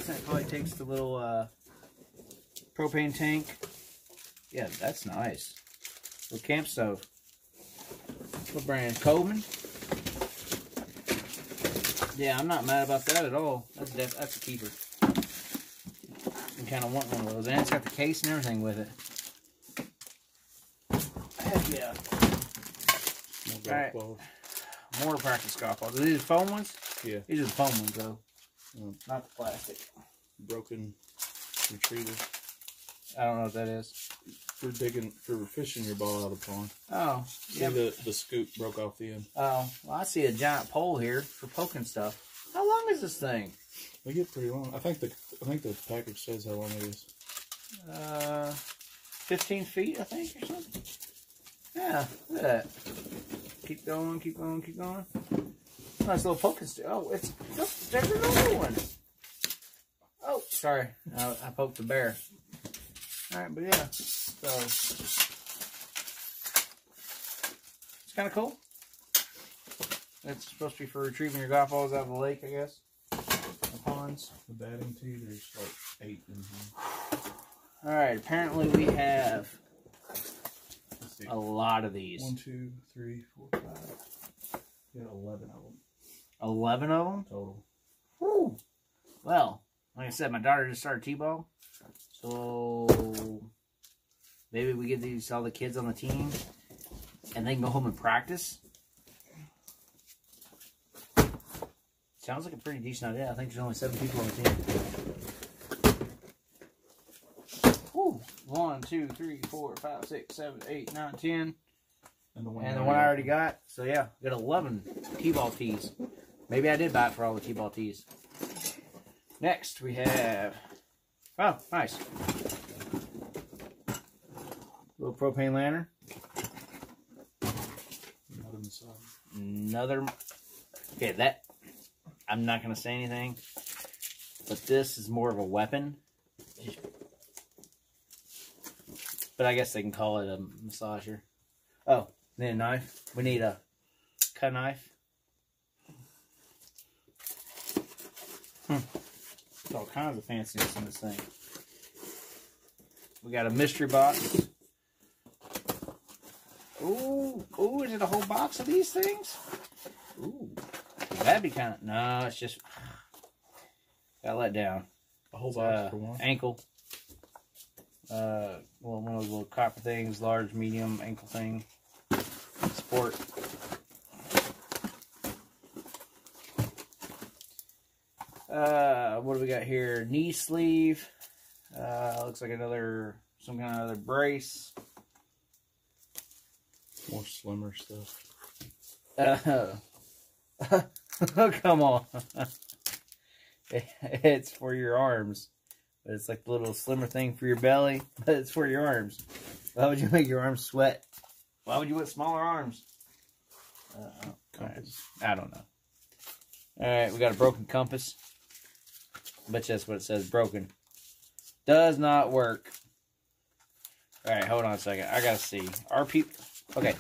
guessing it probably takes the little propane tank. Yeah, that's nice. Little camp stove. What brand? Coleman? Yeah, I'm not mad about that at all. That's a keeper. I'm kind of wanting one of those. And it's got the case and everything with it. Heck yeah. Alright. More practice golf balls. Are these the foam ones? Yeah. These are the foam ones, though. Not the plastic. Broken retriever. I don't know what that is. For fishing your ball out of the pond. Oh. See, the scoop broke off the end. Oh. Well, I see a giant pole here for poking stuff. How long is this thing? They get pretty long. I think the package says how long it is. 15 feet, I think, or something. Yeah, look at that. Keep going, keep going, keep going. Nice little poking stick. Oh, there's another one. Oh, sorry. I poked the bear. Alright, but yeah. So, it's kind of cool. It's supposed to be for retrieving your golf balls out of the lake, I guess. The ponds. The batting tee, there's like 8 in here. Alright, apparently we have a lot of these. 1, 2, 3, 4, 5. We got 11 of them. 11 of them? Total. Woo! Well, like I said, my daughter just started T-ball. So, maybe we get these all the kids on the team. And they can go home and practice. Sounds like a pretty decent idea. I think there's only 7 people on the team. Woo! 1, 2, 3, 4, 5, 6, 7, 8, 9, 10. And the one I already got. So yeah, got 11 T-ball tees. Maybe I did buy it for all the T-ball tees. Next we have, oh, nice. Little propane lantern. Another, okay, that, I'm not going to say anything, but this is more of a weapon. But I guess they can call it a massager. Oh, need a knife. We need a cut knife. There's all kinds of fanciness in this thing. We got a mystery box. Ooh, ooh, is it a whole box of these things? Ooh, that'd be kind of, no, it's just, got let down. A whole box for one? Ankle. Well, one of those little copper things, large, medium, ankle thing. Sport. What do we got here? Knee sleeve. Looks like some kind of other brace. More slimmer stuff. Oh, come on. It's for your arms. But it's like the little slimmer thing for your belly. But it's for your arms. Why would you make your arms sweat? Why would you want smaller arms? I don't know. Alright, we got a broken compass. I bet you that's what it says. Broken. Does not work. Alright, hold on a second. I gotta see. Our people... Okay.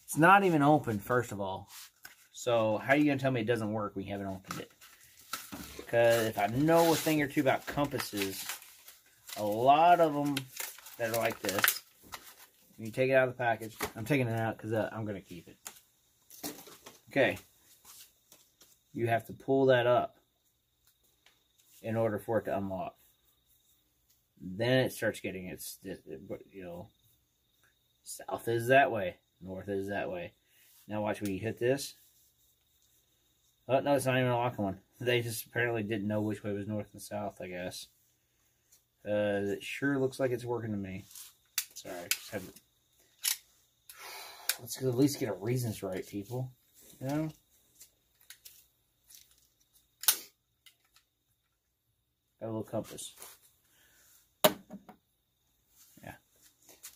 It's not even open, first of all. So, how are you gonna tell me it doesn't work when you haven't opened it? Because if I know a thing or two about compasses, a lot of them that are like this, when you take it out of the package, I'm taking it out because I'm going to keep it. Okay. You have to pull that up in order for it to unlock. Then it starts getting its, you know, south is that way, north is that way. Now watch when you hit this. Oh, no, it's not even unlocking one. They just apparently didn't know which way was north and south, I guess. It sure looks like it's working to me. Sorry, just had to... Let's at least get our reasons right, people. You know? Got a little compass. Yeah.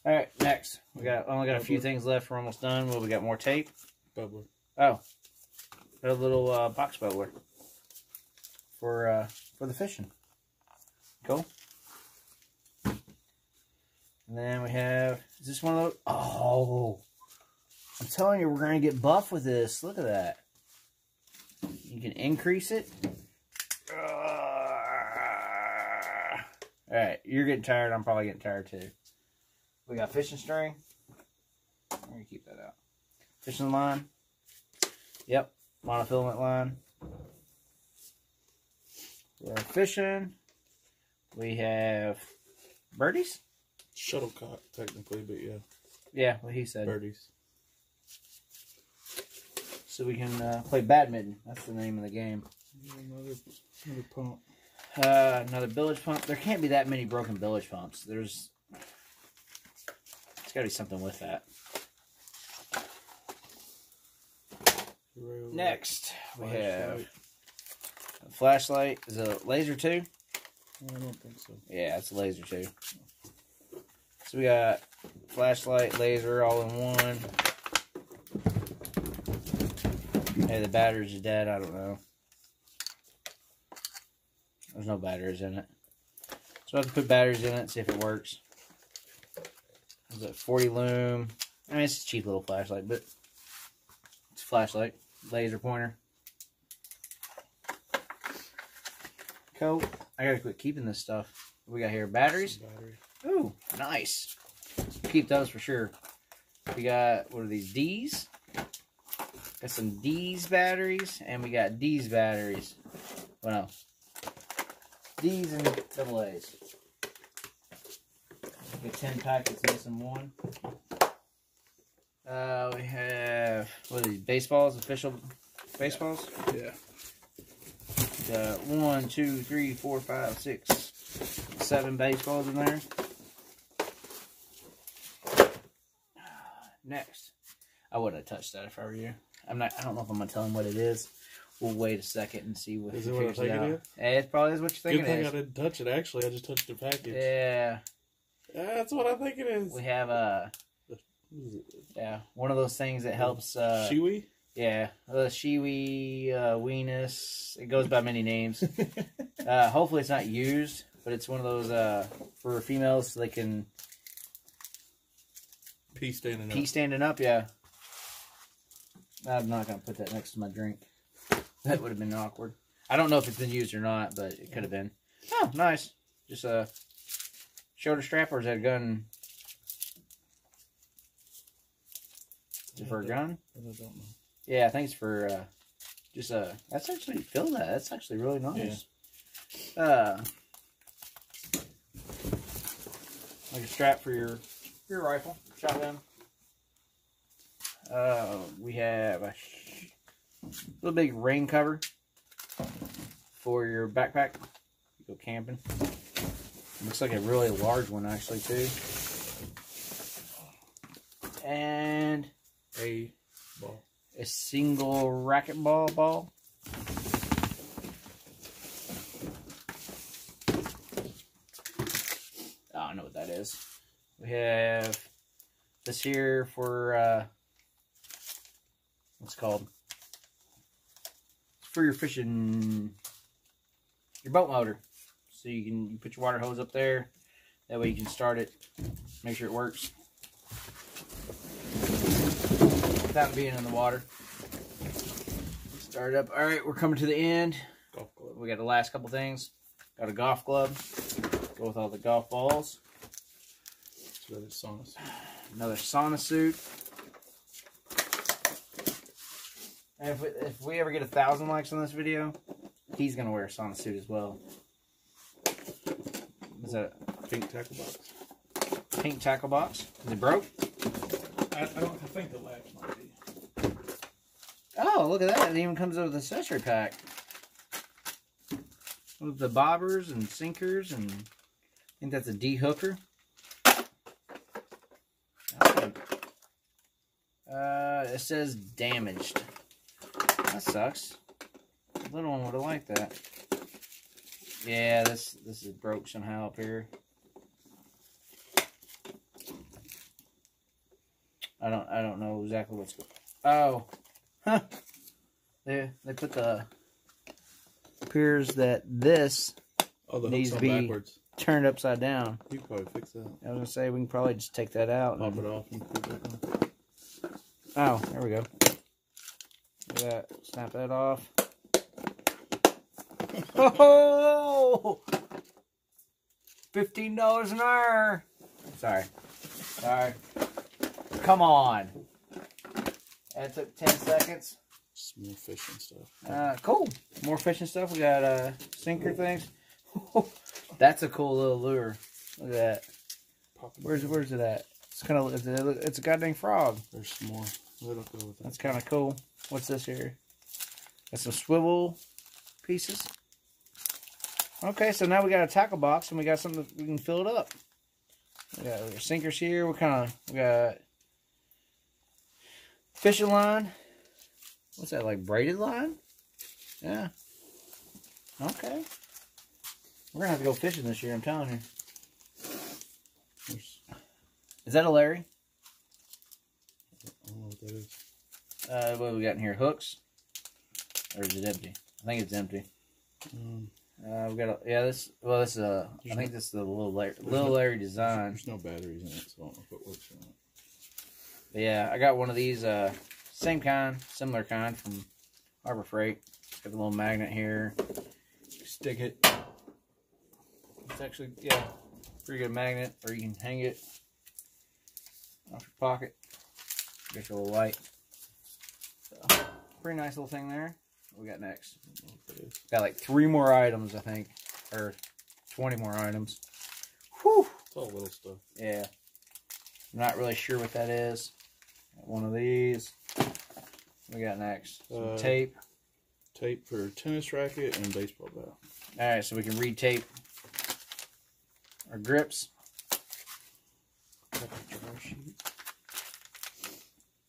Alright, next. Only got a few things left. We're almost done. Well, we got more tape. Bubbler. Oh. Got a little box bubbler. For the fishing. Cool. And then we have, is this one of those? Oh, I'm telling you, we're going to get buff with this. Look at that. You can increase it. Alright, you're getting tired. I'm probably getting tired too. We got fishing string. I'm going to keep that out. Fishing line. Yep. Monofilament line. We're fishing. We have birdies. Shuttlecock, technically, but yeah. Yeah, what he said. Birdies. So we can play badminton. That's the name of the game. Another pump. Another bilge pump. There can't be that many broken bilge pumps. There's got to be something with that. Next, we have a flashlight. Is it a laser too? I don't think so. Yeah, it's a laser too. So we got flashlight, laser, all in one. Hey, the batteries are dead. I don't know. There's no batteries in it. So I have to put batteries in it, see if it works. Is it 40 lume? I mean, it's a cheap little flashlight, but it's a flashlight. Laser pointer. Cool. I gotta quit keeping this stuff. What we got here? Batteries? Battery. Ooh, nice. Keep those for sure. We got, what are these? D's? Got some D's batteries, and we got D's batteries. Well, no. D's and double A's. Get 10 packets, missing one. We have, what are these, baseballs, official baseballs? Yeah. 1, 2, 3, 4, 5, 6, 7 baseballs in there. Next. I wouldn't have touched that if I were you. I don't know if I'm going to tell him what it is. We'll wait a second and see what is he it. What I figures think it out. it is? Hey, it probably is what you think Good it thing is. I didn't touch it, actually. I just touched the package. Yeah. That's what I think it is. We have one of those things that helps Shiwi? Yeah, Shiwi, Weenus. It goes by many names. Hopefully it's not used, but it's one of those for females so they can Pee standing up. pee standing up, yeah. I'm not going to put that next to my drink. That would have been awkward. I don't know if it's been used or not, but it could have been. Oh, nice. Just a shoulder strap, or is that a gun? Is it for a gun? I don't know. Yeah, I think it's for just a. That's actually, feel that. That's actually really nice. Yeah. Like a strap for your rifle, shotgun. We have a little big rain cover for your backpack. You go camping. Looks like a really large one actually too. And a ball. A single racquetball ball. Oh, I know what that is. We have this here for what's it called? It's for your fishing, your boat motor. So you put your water hose up there. That way you can start it, make sure it works without being in the water. Start it up. All right, we're coming to the end. Golf club. We got the last couple things. Got a golf club. Go with all the golf balls. Another sauna suit. Another sauna suit. And if we ever get 1,000 likes on this video, he's gonna wear a sauna suit as well. Is that a pink tackle box? Pink tackle box? Is it broke? I think the latch might be. Oh, look at that! It even comes with an accessory pack with the bobbers and sinkers, and I think that's a D-hooker. It says damaged. That sucks. The little one would have liked that. Yeah, this is broke somehow up here. I don't know exactly what's going. Oh, huh. They put the appears that this needs to be backwards. Turned upside down. You can probably fix that. I was gonna say we can probably just take that out. Pop it off and put it back on. Oh, there we go. Look at that. Snap that off. Oh! $15 an hour. Sorry. Come on. That took 10 seconds. Some more fishing stuff. Cool. More fishing stuff. We got sinker things. That's a cool little lure. Look at that. Where's it at? It's kind of it's a goddamn frog. There's some more. Let it go with that. That's kind of cool. What's this here? Got some swivel pieces. Okay, so now we got a tackle box and we got something that we can fill it up. We got our sinkers here. We got fishing line. What's that, like braided line? Yeah. Okay. We're gonna have to go fishing this year, I'm telling you. Is that a Larry? I don't know what that is. What do we got in here? Hooks? Or is it empty? I think it's empty. We got this is I think this is the little Larry design. There's no batteries in it, so I don't know if it works or not. But yeah, I got one of these, same kind, similar kind from Harbor Freight. Got a little magnet here. Stick it. It's actually, yeah, pretty good magnet, or you can hang it off your pocket. Get your little light. So, pretty nice little thing there. What we got next? Got like 3 more items, I think, or 20 more items. Whew. It's all little stuff. Yeah. I'm not really sure what that is. Got one of these. What we got next? Some tape. Tape for tennis racket and baseball bat. Alright, so we can re-tape our grips.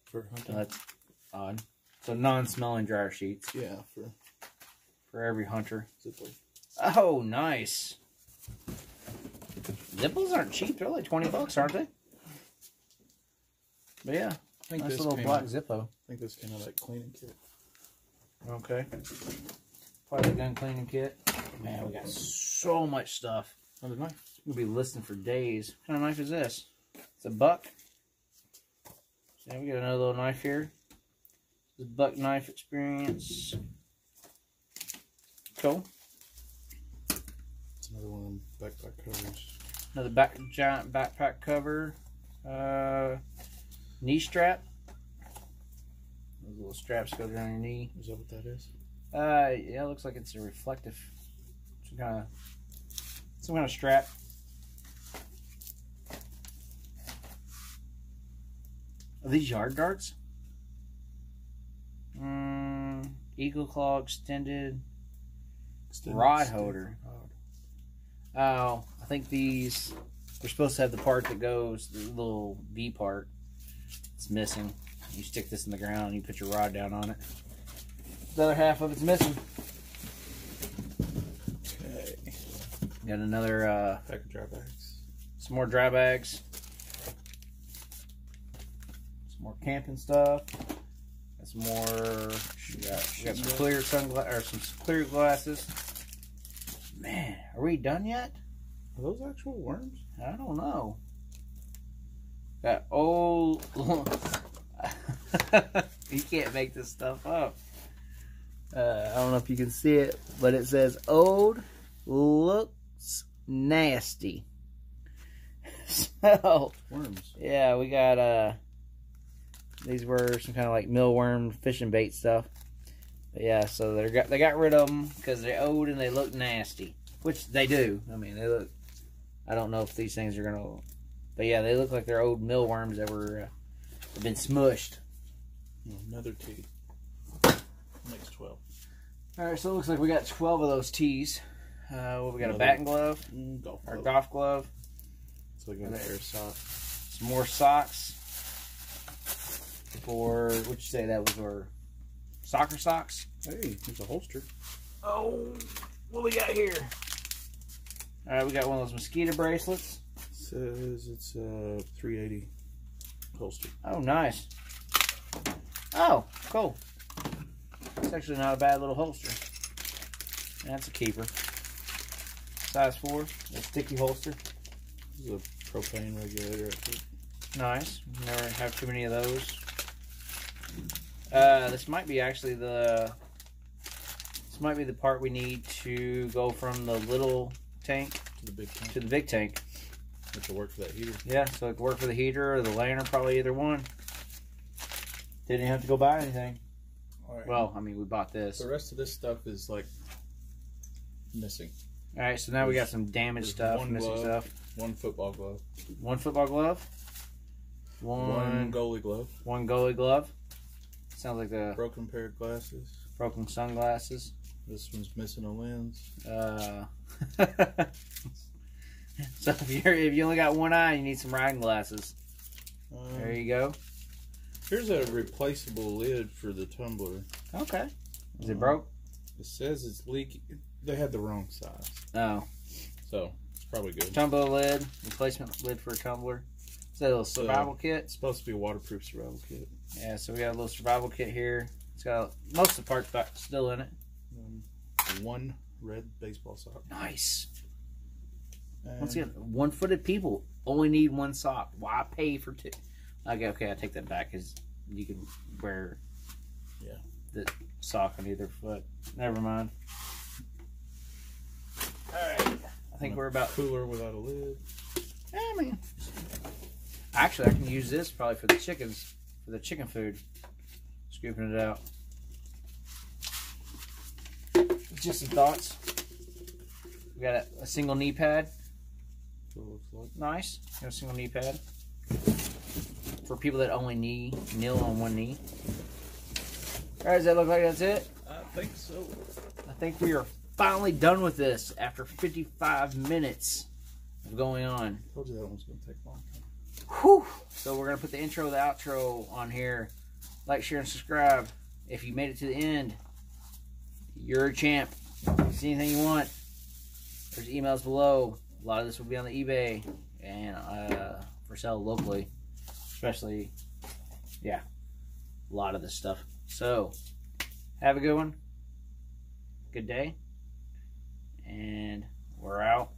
For hunting. That's odd. So non-smelling dryer sheets. Yeah, for every hunter. Zippo. Oh, nice. Zippos aren't cheap. They're like $20, aren't they? But yeah, I think nice this little black Zippo. I think this came out of that cleaning kit. Okay. Probably the gun cleaning kit. Man, we got so much stuff. Another knife. We'll be listening for days. What kind of knife is this? It's a buck. So we got another little knife here. This is buck knife experience. Cool. It's another one of them backpack covers. Another giant backpack cover. Knee strap. Those little straps go down your knee. Is that what that is? Yeah, it looks like it's a reflective, some kind of strap. Are these yard darts? Eagle Claw extended rod holder. Oh, I think these, they're supposed to have the part that goes, the little V part. It's missing. You stick this in the ground and you put your rod down on it. The other half of it's missing. Okay. Got another pack of dry bags. Some more dry bags. Some more camping stuff. Got some more. We got some clear sunglasses, or some clear glasses. Man, are we done yet? Are those actual worms? I don't know. Got old. You can't make this stuff up. I don't know if you can see it, but it says old looks nasty. So worms. Yeah, we got these were some kind of like mealworm fishing bait stuff. But yeah, so they got rid of them because they're old and they look nasty, which they do. I mean, they look. I don't know if these things are gonna, but yeah, they look like they're old mealworms that were have been smushed. Another T. Makes 12. All right, so it looks like we got 12 of those tees. What we got? A batting glove, golf glove. So we got an air sock. Some more socks. For what'd you say that was? Our soccer socks. Hey, there's a holster. Oh, what we got here? All right, we got one of those mosquito bracelets. It says it's a 380 holster. Oh, nice. Oh, cool. It's actually not a bad little holster. That's a keeper. Size 4, a sticky holster. This is a propane regulator, I think. Nice. Never have too many of those. This might be actually the. This might be the part we need to go from the little tank To the big tank. To the big tank. Which will work for that heater. Yeah, so it could work for the heater or the lantern, probably either one. Didn't even have to go buy anything. All right. Well, I mean, we bought this. The rest of this stuff is like missing. All right, so now we got some damaged stuff, missing stuff. One football glove. One football glove. One goalie glove. One goalie glove. Sounds like the broken pair of glasses. Broken sunglasses. This one's missing a lens. So if you only got one eye, you need some riding glasses. There you go. Here's a replaceable lid for the tumbler. Okay. Is it broke? It says it's leaking. They had the wrong size. Oh. So it's probably good. Tumbler lid, replacement lid for a tumbler. Is that a little survival kit? It's supposed to be a waterproof survival kit. Yeah, so we got a little survival kit here. It's got most of the parts still in it. One red baseball sock. Nice. Once again, one-footed people only need one sock. Why pay for two? Okay, I take that back because you can wear the sock on either foot. Never mind. Alright. I think we're about... Cooler without a lid. I mean... Actually, I can use this probably for the chickens. For the chicken food. Scooping it out. Just some thoughts. We got a single knee pad. Nice. Got a single knee pad. For people that only kneel on one knee. Alright, does that look like that's it? I think so. I think we are finally done with this after 55 minutes of going on. I told you that one's going to take a long time. Whew. So we're going to put the intro, the outro on here. Like, share, and subscribe. If you made it to the end, you're a champ. See anything you want, there's emails below. A lot of this will be on the eBay and for sale locally. Especially, yeah, a lot of this stuff. So, have a good one. Good day. And we're out.